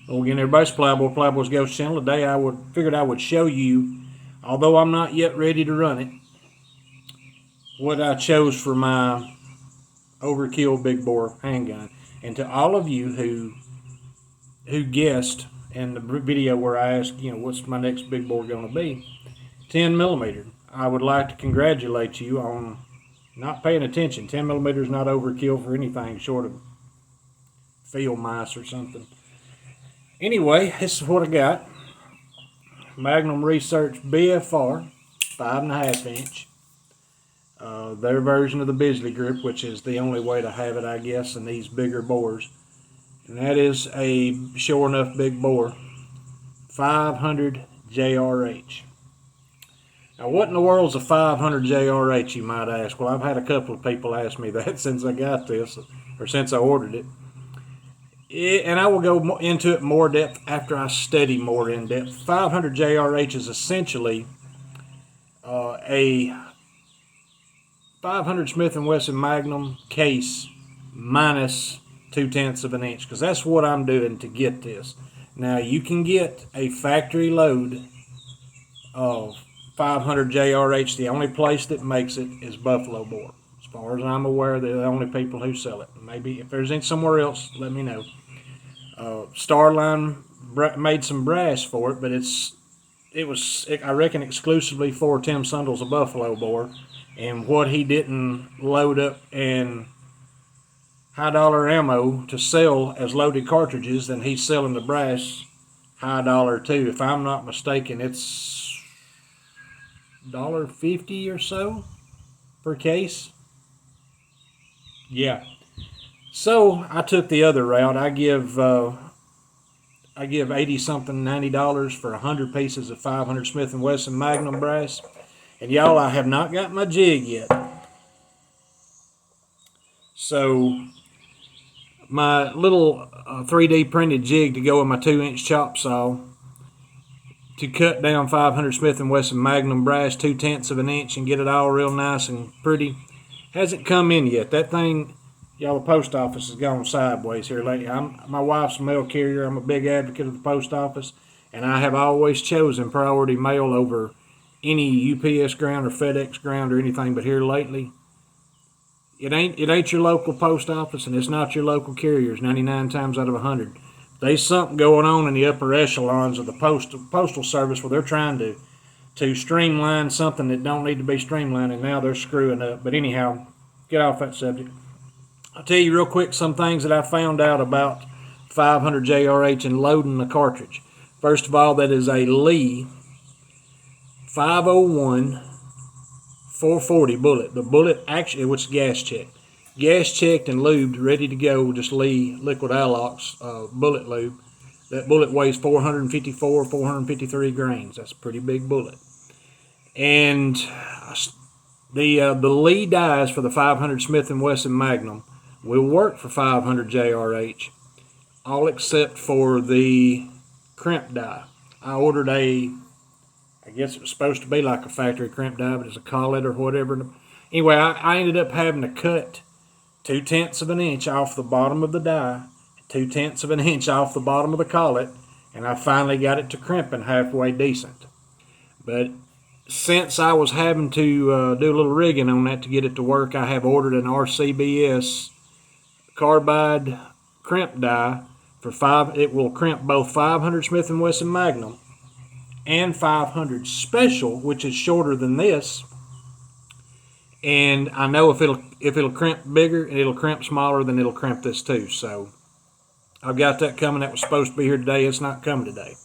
Well, again, everybody's Plowboy's Ghost Channel. Today figured I would show you, although I'm not yet ready to run it, what I chose for my overkill big bore handgun. And to all of you who guessed in the video where I asked, what's my next big bore going to be, 10 millimeter. I would like to congratulate you on not paying attention. 10 millimeter is not overkill for anything short of field mice or something. Anyway, this is what I got. Magnum Research BFR, 5.5 inch. Their version of the Bisley grip, which is the only way to have it, I guess, in these bigger bores. And that is a sure enough big bore, 500 JRH. Now, what in the world's a 500 JRH, you might ask? Well, I've had a couple of people ask me that since I got this, or since I ordered it. And I will go into it more depth after I study more in depth. 500 JRH is essentially a 500 Smith & Wesson Magnum case minus 0.2 of an inch, because that's what I'm doing to get this. Now, you can get a factory load of 500 JRH. The only place that makes it is Buffalo Bore. As far as I'm aware, they're the only people who sell it. Maybe if there's any somewhere else, let me know. Starline made some brass for it, but it was, I reckon, exclusively for Tim Sundle's Buffalo Bore. And what he didn't load up in high dollar ammo to sell as loaded cartridges, then he's selling the brass high dollar too. If I'm not mistaken, it's $1.50 or so per case. Yeah. So I took the other route. I give 80 something, $90 for 100 pieces of 500 Smith & Wesson Magnum brass. And y'all, I have not got my jig yet. So my little 3D printed jig to go in my 2-inch chop saw to cut down 500 Smith & Wesson Magnum brass 0.2 of an inch and get it all real nice and pretty hasn't come in yet. That thing, y'all, the post office has gone sideways here lately. My wife's a mail carrier. I'm a big advocate of the post office, and I have always chosen priority mail over any UPS ground or FedEx ground or anything. But here lately, it ain't your local post office, and it's not your local carriers 99 times out of 100. There's something going on in the upper echelons of the postal service where they're trying to streamline something that don't need to be streamlined, and now they're screwing up. But anyhow, get off that subject. I'll tell you real quick some things that I found out about 500 JRH and loading the cartridge. First of all, that is a Lee 501 440 bullet. The bullet actually, which is gas checked. Gas checked and lubed, ready to go, just Lee liquid Alox bullet lube. That bullet weighs 453 grains. That's a pretty big bullet. And the Lee dies for the 500 Smith & Wesson Magnum will work for 500 JRH, all except for the crimp die. I ordered I guess it was supposed to be like a factory crimp die, but it's a collet or whatever. Anyway, I ended up having to cut 0.2 of an inch off the bottom of the die, 0.2 of an inch off the bottom of the collet, and I finally got it to crimping halfway decent. But since I was having to do a little rigging on that to get it to work, I have ordered an RCBS carbide crimp die for it will crimp both 500 Smith & Wesson Magnum and 500 Special, which is shorter than this. And I know if it'll crimp bigger and it'll crimp smaller, then it'll crimp this too. So I've got that coming. That was supposed to be here today. It's not coming today.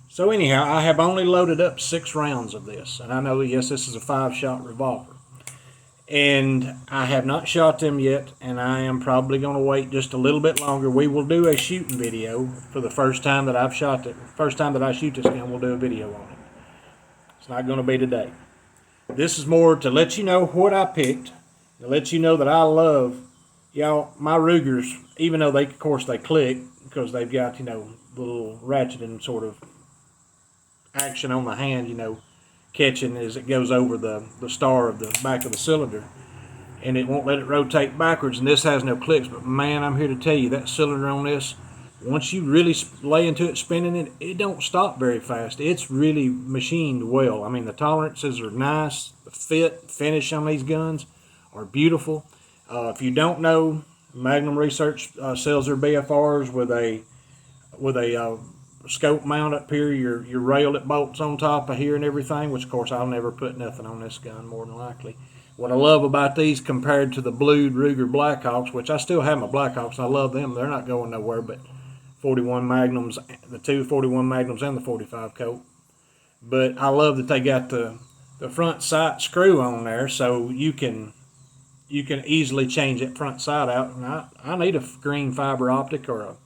So anyhow, I have only loaded up 6 rounds of this. And I know, yes, this is a 5-shot revolver. And I have not shot them yet, and I am probably going to wait just a little bit longer. We will do a shooting video for the first time that I've shot it. First time that I shoot this gun, we'll do a video on it. It's not going to be today. This is more to let you know what I picked, to let you know that I love, y'all, my Rugers, even though of course they click, because they've got, little ratcheting sort of action on the hand, catching as it goes over the star of the back of the cylinder, and it won't let it rotate backwards, and this has no clicks. But man, I'm here to tell you that cylinder on this once you really lay into it, spinning it, it don't stop very fast. It's really machined well. I mean, the tolerances are nice. The finish on these guns are beautiful. If you don't know, Magnum Research sells their BFRs with a scope mount up here, your rail that bolts on top of here and everything, which of course I'll never put nothing on this gun more than likely. What I love about these compared to the blued Ruger Blackhawks, which I still have my Blackhawks and I love them, they're not going nowhere, but 41 Magnums, the two 41 Magnums and the 45 coat. But I love that they got the front sight screw on there, so you can easily change that front sight out. And I need a green fiber optic or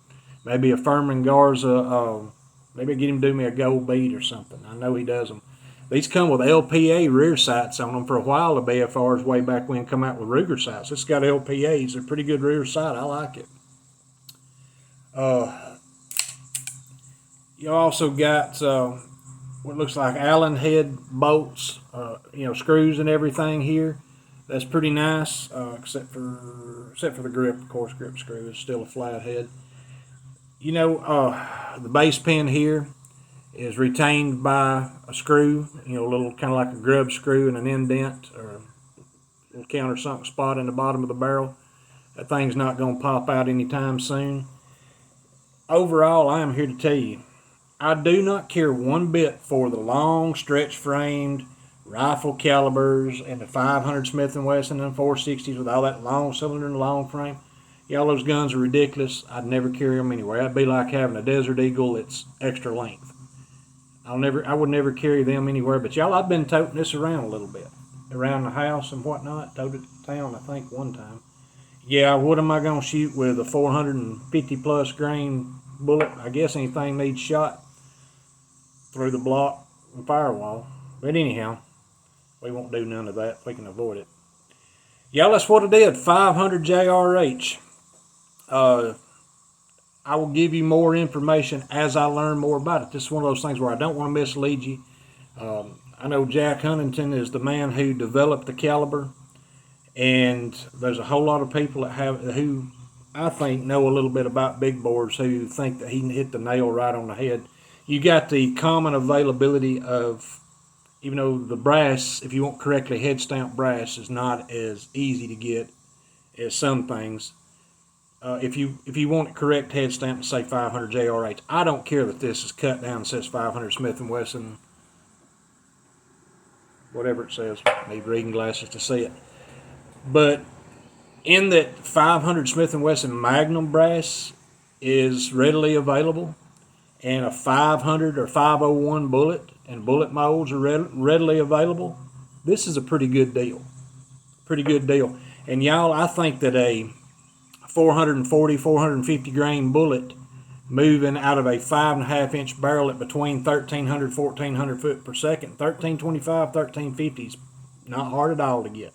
maybe a Furman Garza, maybe get him to do me a gold bead or something. I know he does them. These come with LPA rear sights on them. For a while, the BFRs way back when come out with Ruger sights. It's got LPAs. They're pretty good rear sight. I like it. You also got what looks like Allen head bolts, screws and everything here. That's pretty nice, except for the grip. Of course, grip screw is still a flat head. The base pin here is retained by a screw, a little kind of like a grub screw and an indent or a little countersunk spot in the bottom of the barrel. That thing's not going to pop out anytime soon. Overall, I am here to tell you, I do not care one bit for the long stretch-framed rifle calibers and the 500 Smith & Wesson and 460s with all that long cylinder and long frame. Y'all, those guns are ridiculous. I'd never carry them anywhere. That'd be like having a Desert Eagle that's extra length. I would never carry them anywhere. But y'all, I've been toting this around a little bit, around the house and whatnot. Toted it to town, I think, one time. Yeah, what am I gonna shoot with a 450 plus grain bullet? I guess anything needs shot through the block and firewall. But anyhow, we won't do none of that if we can avoid it. Y'all, that's what I did. 500 JRH. I will give you more information as I learn more about it. This is one of those things where I don't want to mislead you. I know Jack Huntington is the man who developed the caliber, and there's a whole lot of people who I think know a little bit about big bores who think that he hit the nail right on the head. You got the common availability of, even though the brass, if you want correctly head stamp brass, is not as easy to get as some things. If you want correct head stamp, say 500 JRH, I don't care that this is cut down and says 500 Smith & Wesson, whatever it says. I need reading glasses to see it. But in that 500 Smith & Wesson Magnum brass is readily available, and a 500 or 501 bullet and bullet molds are readily available, this is a pretty good deal. Pretty good deal. And y'all, I think that a 440, 450 grain bullet moving out of a 5.5 inch barrel at between 1,300, 1,400 foot per second, 1325, 1350 is not hard at all to get.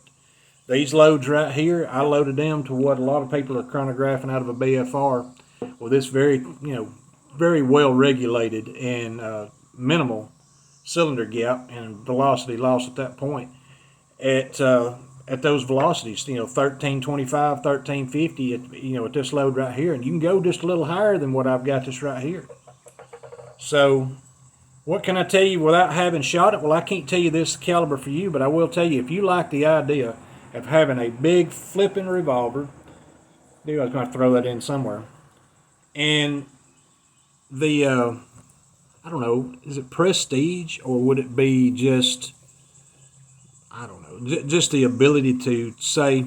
These loads right here, I loaded them to what a lot of people are chronographing out of a BFR with this very well regulated and minimal cylinder gap and velocity loss at that point. At those velocities, 1325, 1350 at this load right here, and you can go just a little higher than what I've got this right here. So what can I tell you without having shot it? Well, I can't tell you this caliber for you, but I will tell you, if you like the idea of having a big flipping revolver, I was going to throw that in somewhere, and the I don't know, is it prestige or would it be just, I don't know, just the ability to say,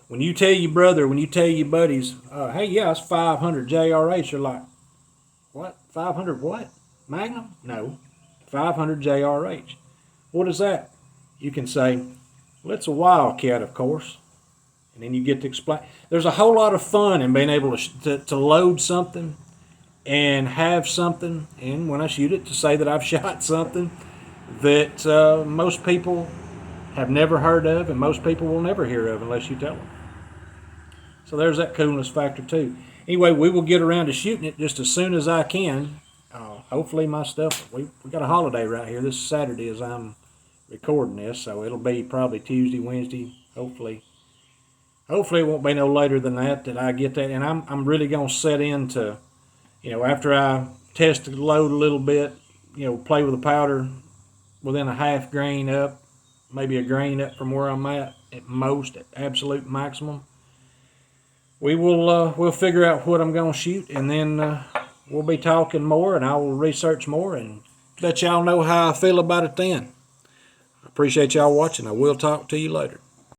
when you tell your brother, when you tell your buddies, hey, yeah, it's 500 JRH, you're like, what? 500 what? Magnum? No, 500 JRH. What is that? You can say, well, it's a Wildcat, of course. And then you get to explain. There's a whole lot of fun in being able to load something and have something, and when I shoot it, to say that I've shot something that most people have never heard of and most people will never hear of unless you tell them. So there's that coolness factor too. Anyway, we will get around to shooting it just as soon as I can. Hopefully my stuff, we got a holiday right here. This Saturday as I'm recording this, so it'll be probably Tuesday, Wednesday, hopefully. Hopefully it won't be no later than that I get that, and I'm really going to set into After I test the load a little bit, play with the powder within a half grain up, maybe a grain up from where I'm at most, at absolute maximum, we'll figure out what I'm going to shoot, and then we'll be talking more, and I will research more and let y'all know how I feel about it then. I appreciate y'all watching. I will talk to you later.